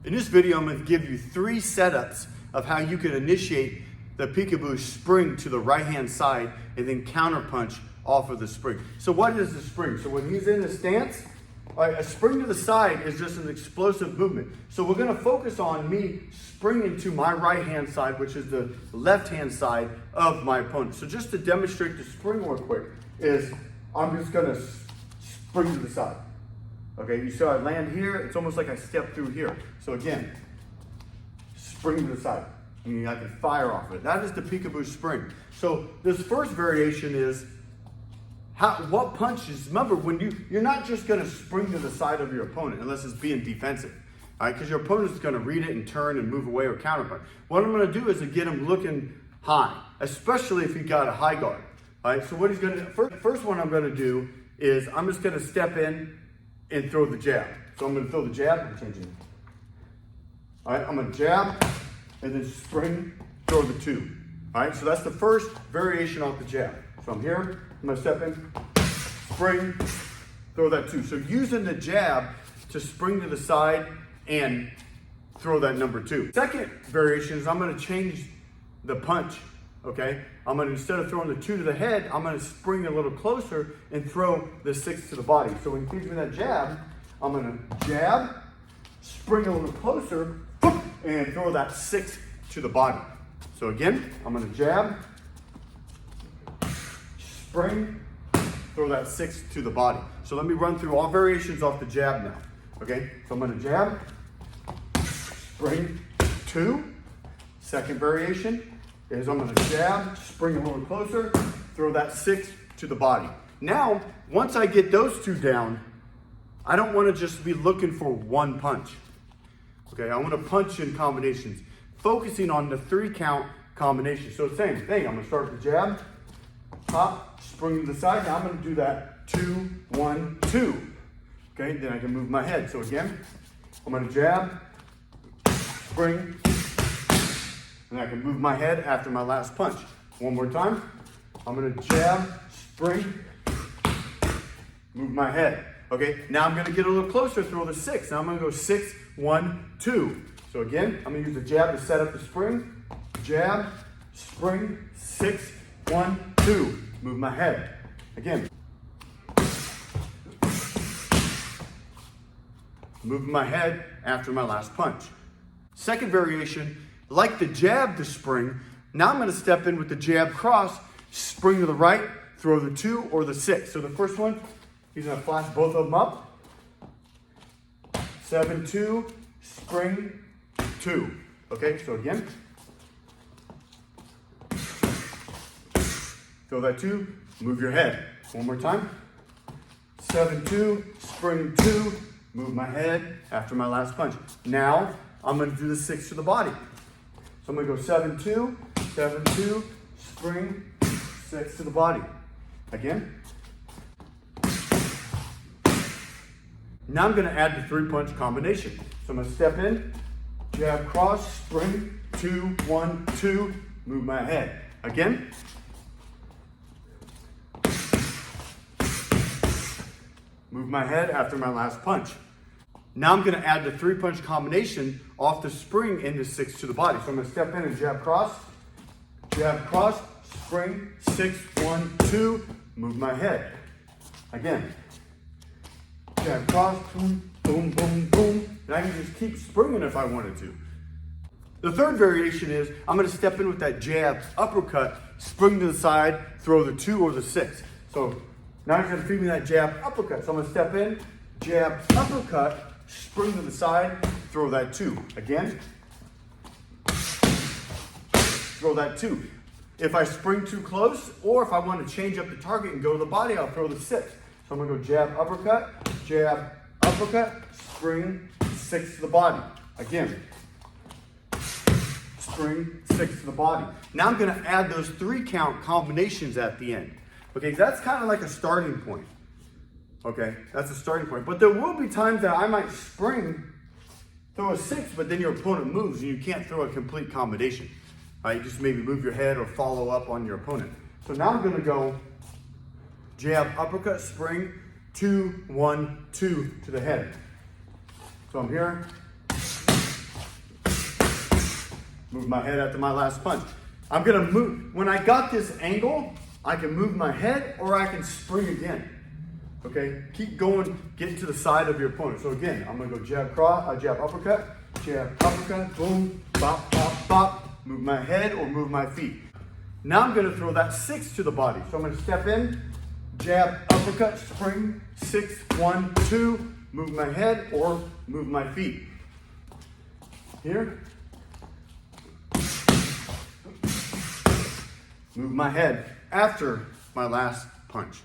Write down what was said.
In this video, I'm going to give you 3 setups of how you can initiate the peekaboo spring to the right-hand side and then counterpunch off of the spring. So what is the spring? So when he's in the stance, a spring to the side is just an explosive movement. So we're going to focus on me springing to my right-hand side, which is the left-hand side of my opponent. So just to demonstrate the spring real quick is I'm just going to spring to the side. Okay, you saw I land here, it's almost like I step through here. So again, spring to the side. Meaning I can fire off of it. That is the peekaboo spring. So this first variation is what punches. Remember, when you're not just going to spring to the side of your opponent unless it's being defensive. All right, because your opponent is going to read it and turn and move away or counterpunch. What I'm going to do is to get him looking high, especially if he got a high guard. All right, so what he's going to do, first one I'm going to do is I'm just going to step in and throw the jab. So I'm going to throw the jab. I'm changing it. All right, I'm going to jab and then spring, throw the 2. All right, so that's the first variation off the jab. So I'm here, I'm going to step in, spring, throw that 2. So using the jab to spring to the side and throw that number 2. Second variation is I'm going to change the punch. Okay, I'm going to, instead of throwing the 2 to the head, I'm going to spring a little closer and throw the 6 to the body. So when he gives me that jab, I'm going to jab, spring a little closer, and throw that 6 to the body. So again, I'm going to jab, spring, throw that 6 to the body. So let me run through all variations off the jab now. Okay, so I'm going to jab, spring, 2. Second variation is I'm going to jab, spring a little closer, throw that 6 to the body. Now, once I get those 2 down, I don't want to just be looking for one punch. Okay, I want to punch in combinations, focusing on the 3 count combination. So same thing, I'm going to start with the jab, pop, spring to the side. Now I'm going to do that 2, 1, 2. Okay, then I can move my head. So again, I'm going to jab, spring, and I can move my head after my last punch. One more time. I'm going to jab, spring, move my head. Okay, now I'm going to get a little closer, throw the 6. Now I'm going to go 6, 1, 2. So again, I'm going to use the jab to set up the spring. Jab, spring, 6, 1, 2. Move my head. Again. Moving my head after my last punch. Second variation, like the jab to spring, now I'm going to step in with the jab cross, spring to the right, throw the 2 or the 6. So the first one, he's going to flash both of them up. 7, 2, spring, 2. Okay, so again. Throw that 2, move your head. One more time. 7, 2, spring, 2, move my head after my last punch. Now, I'm going to do the 6 to the body. So I'm going to go 7, 2, 7, 2, spring, 6 to the body. Again. Now I'm going to add the 3-punch combination. So I'm going to step in, jab, cross, spring, 2, 1, 2, move my head. Again. Move my head after my last punch. Now I'm going to add the 3-punch combination off the spring into 6 to the body. So I'm going to step in and jab, cross, spring, 6, 1, 2, move my head. Again. Jab, cross, boom, boom, boom, boom. And I can just keep springing if I wanted to. The third variation is I'm going to step in with that jab, uppercut, spring to the side, throw the 2 or the 6. So now he's going to feed me that jab, uppercut. So I'm going to step in, jab, uppercut, spring to the side, throw that 2. Again. Throw that 2. If I spring too close, or if I want to change up the target and go to the body, I'll throw the 6. So I'm going to go jab, uppercut, spring, 6 to the body. Again. Spring, 6 to the body. Now I'm going to add those 3 count combinations at the end. Okay, that's kind of like a starting point. Okay, that's a starting point. But there will be times that I might spring, throw a 6, but then your opponent moves and you can't throw a complete combination. You just maybe move your head or follow up on your opponent. So now I'm going to go jab, uppercut, spring, 2, 1, 2 to the head. So I'm here, move my head after my last punch. I'm gonna move, when I got this angle, I can move my head or I can spring again. Okay, keep going, get to the side of your opponent. So again, I'm gonna go jab, cross, jab, uppercut, boom, bop, bop, bop, move my head or move my feet. Now I'm gonna throw that 6 to the body. So I'm gonna step in, jab, uppercut, spring, 6, 1, 2, move my head or move my feet. Here. Move my head after my last punch.